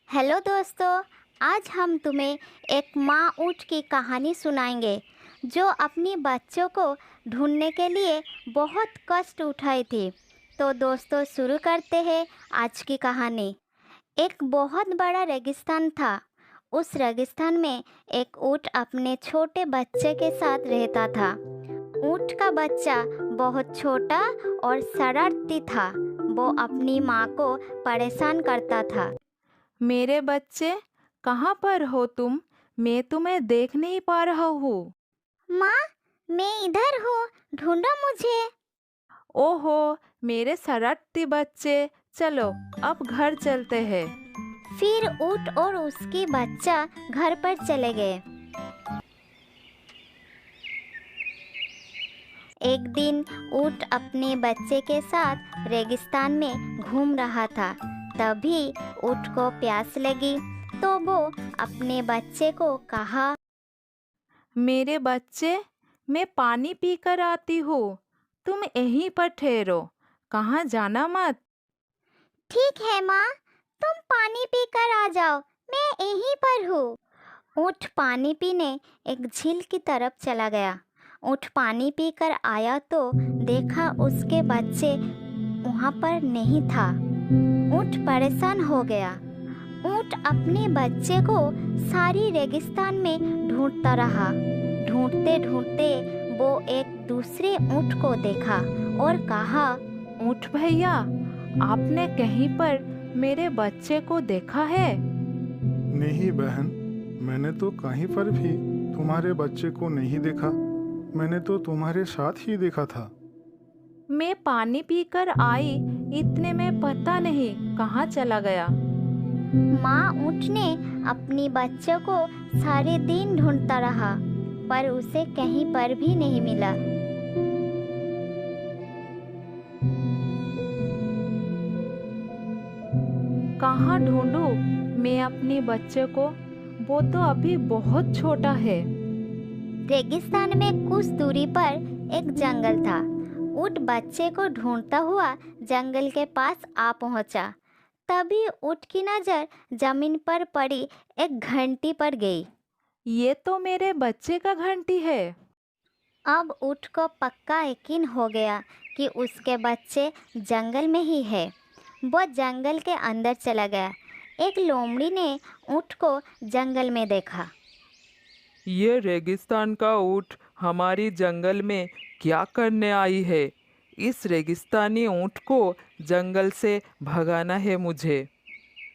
Hello दोस्तों। आज हम तुम्हें एक माँ ऊँट की कहानी सुनाएंगे जो अपनी बच्चों को ढूंढने के लिए बहुत कष्ट उठाई थी। तो दोस्तों शुरू करते हैं आज की कहानी। एक बहुत बड़ा रेगिस्तान था। उस रेगिस्तान में एक ऊँट अपने छोटे बच्चे के साथ रहता था। ऊँट का बच्चा बहुत छोटा और शरारती था। वो अपनी माँ को परेशान करता था। मेरे बच्चे, कहाँ पर हो तुम? मैं तुम्हें देख नहीं पा रहा हूँ। माँ, मैं इधर हूँ, ढूंढो मुझे। ओहो, मेरे शरारती बच्चे, चलो अब घर चलते हैं। फिर ऊँट और उसकी बच्चा घर पर चले गए। एक दिन ऊँट अपने बच्चे के साथ रेगिस्तान में घूम रहा था। तभी ऊँट को प्यास लगी तो वो अपने बच्चे को कहा, मेरे बच्चे, मैं पानी पीकर आती हूँ। तुम यहीं पर ठहरो, कहाँ जाना मत। ठीक है माँ, तुम पानी पीकर आ जाओ, मैं यहीं पर हूँ। ऊँट पानी पीने एक झील की तरफ चला गया। ऊँट पानी पीकर आया तो देखा उसके बच्चे वहाँ पर नहीं था। ऊँट परेशान हो गया। ऊँट अपने बच्चे को सारी रेगिस्तान में ढूंढता रहा। ढूंढते ढूंढते वो एक दूसरे ऊँट को देखा और कहा, ऊँट भैया, आपने कहीं पर मेरे बच्चे को देखा है? नहीं बहन, मैंने तो कहीं पर भी तुम्हारे बच्चे को नहीं देखा। मैंने तो तुम्हारे साथ ही देखा था। मैं पानी पीकर आई, इतने में पता नहीं कहाँ चला गया। माँ ऊँट ने अपनी बच्चे को सारे दिन ढूंढता रहा पर उसे कहीं पर भी नहीं मिला। कहाँ ढूंढूं मैं अपने बच्चे को? वो तो अभी बहुत छोटा है। रेगिस्तान में कुछ दूरी पर एक जंगल था। ऊँट बच्चे को ढूंढता हुआ जंगल के पास आ पहुंचा। तभी ऊँट की नज़र जमीन पर पड़ी एक घंटी पर गई। ये तो मेरे बच्चे का घंटी है। अब ऊँट को पक्का यकीन हो गया कि उसके बच्चे जंगल में ही है। वो जंगल के अंदर चला गया। एक लोमड़ी ने ऊँट को जंगल में देखा। ये रेगिस्तान का ऊँट हमारी जंगल में क्या करने आई है? इस रेगिस्तानी ऊँट को जंगल से भगाना है मुझे।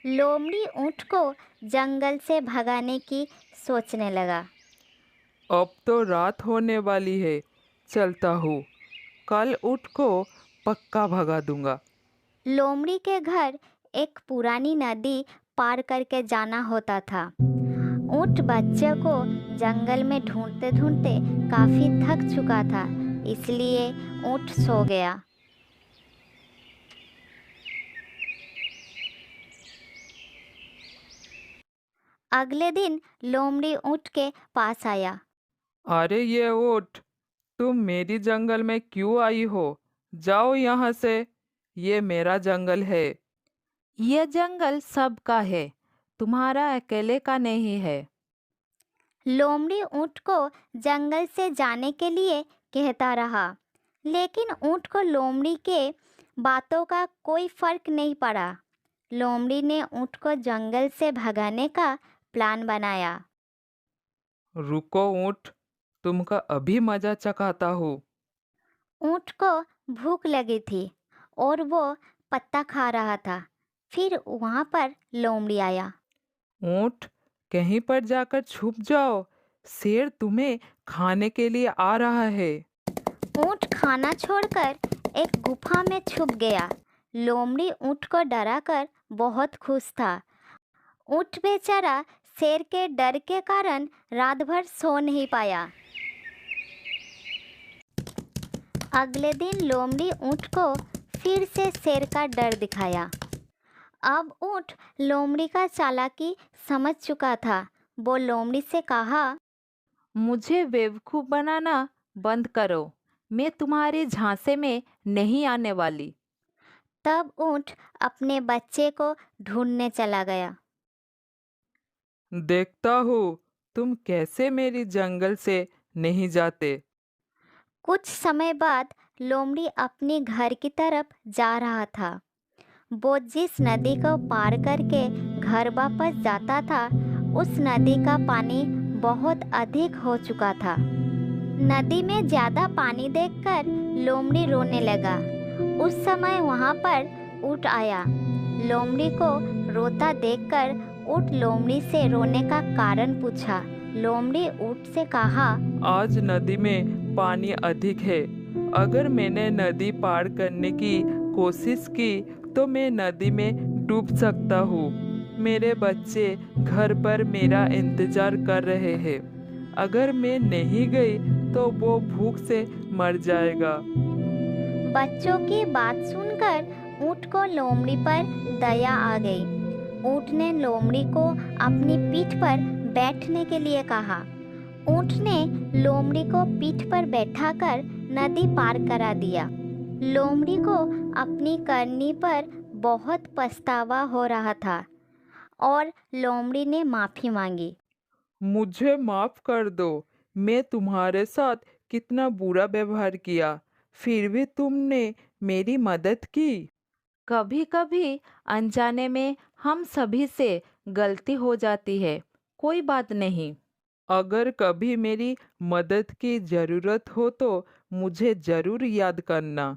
लोमड़ी ऊँट को जंगल से भगाने की सोचने लगा। अब तो रात होने वाली है, चलता हूँ। कल ऊँट को पक्का भगा दूंगा। लोमड़ी के घर एक पुरानी नदी पार करके जाना होता था। ऊँट बच्चे को जंगल में ढूंढते ढूंढते काफी थक चुका था, इसलिए ऊँट सो गया। अगले दिन लोमड़ी ऊँट के पास आया। अरे ये ऊँट, तुम मेरी जंगल में क्यों आई हो? जाओ यहाँ से, ये मेरा जंगल है। ये जंगल सबका है, तुम्हारा अकेले का नहीं है। लोमड़ी ऊँट को जंगल से जाने के लिए कहता रहा, लेकिन ऊँट को लोमड़ी के बातों का कोई फर्क नहीं पड़ा। लोमड़ी ने ऊँट को जंगल से भगाने का प्लान बनाया। रुको ऊँट, तुमका अभी मजा चखाता हूँ। ऊँट को भूख लगी थी और वो पत्ता खा रहा था। फिर वहाँ पर लोमड़ी आया। ऊँट, कहीं पर जाकर छुप जाओ, शेर तुम्हें खाने के लिए आ रहा है। ऊँट खाना छोड़कर एक गुफा में छुप गया। लोमड़ी ऊँट को डराकर बहुत खुश था। ऊँट बेचारा शेर के डर के कारण रात भर सो नहीं पाया। अगले दिन लोमड़ी ऊँट को फिर से शेर का डर दिखाया। अब ऊँट लोमड़ी का चालाकी समझ चुका था। वो लोमड़ी से कहा, मुझे बेवकूफ़ बनाना बंद करो, मैं तुम्हारे झांसे में नहीं आने वाली। तब ऊँट अपने बच्चे को ढूंढने चला गया। देखता हूँ तुम कैसे मेरी जंगल से नहीं जाते। कुछ समय बाद लोमड़ी अपने घर की तरफ जा रहा था। वो जिस नदी को पार करके घर वापस जाता था, उस नदी का पानी बहुत अधिक हो चुका था। नदी में ज्यादा पानी देखकर लोमड़ी रोने लगा। उस समय वहां पर ऊँट आया। लोमड़ी को रोता देखकर ऊँट लोमड़ी से रोने का कारण पूछा। लोमड़ी ऊँट से कहा, आज नदी में पानी अधिक है। अगर मैंने नदी पार करने की कोशिश की तो मैं नदी में डूब सकता हूँ। मेरे बच्चे घर पर मेरा इंतजार कर रहे हैं। अगर मैं नहीं गई तो वो भूख से मर जाएगा। बच्चों की बात सुनकर ऊँट को लोमड़ी पर दया आ गई। ऊँट ने लोमड़ी को अपनी पीठ पर बैठने के लिए कहा। ऊँट ने लोमड़ी को पीठ पर बैठाकर नदी पार करा दिया। लोमड़ी को अपनी करनी पर बहुत पछतावा हो रहा था और लोमड़ी ने माफ़ी मांगी। मुझे माफ कर दो। मैं तुम्हारे साथ कितना बुरा व्यवहार किया, फिर भी तुमने मेरी मदद की। कभी कभी अनजाने में हम सभी से गलती हो जाती है, कोई बात नहीं। अगर कभी मेरी मदद की जरूरत हो तो मुझे जरूर याद करना।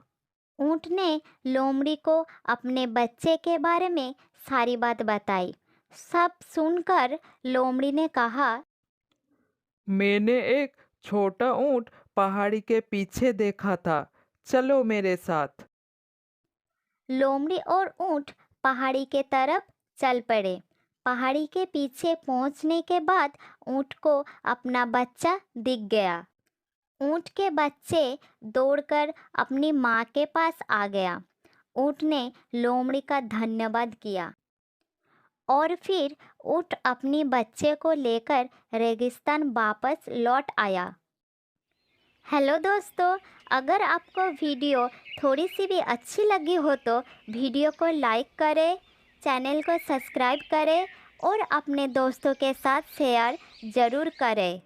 ऊँट ने लोमड़ी को अपने बच्चे के बारे में सारी बात बताई। सब सुनकर लोमड़ी ने कहा, मैंने एक छोटा ऊंट पहाड़ी के पीछे देखा था। चलो मेरे साथ। लोमड़ी और ऊँट पहाड़ी के तरफ चल पड़े। पहाड़ी के पीछे पहुंचने के बाद ऊँट को अपना बच्चा दिख गया। ऊँट के बच्चे दौड़कर अपनी माँ के पास आ गया। ऊँट ने लोमड़ी का धन्यवाद किया और फिर ऊँट अपनी बच्चे को लेकर रेगिस्तान वापस लौट आया। हेलो दोस्तों, अगर आपको वीडियो थोड़ी सी भी अच्छी लगी हो तो वीडियो को लाइक करें, चैनल को सब्सक्राइब करें और अपने दोस्तों के साथ शेयर ज़रूर करें।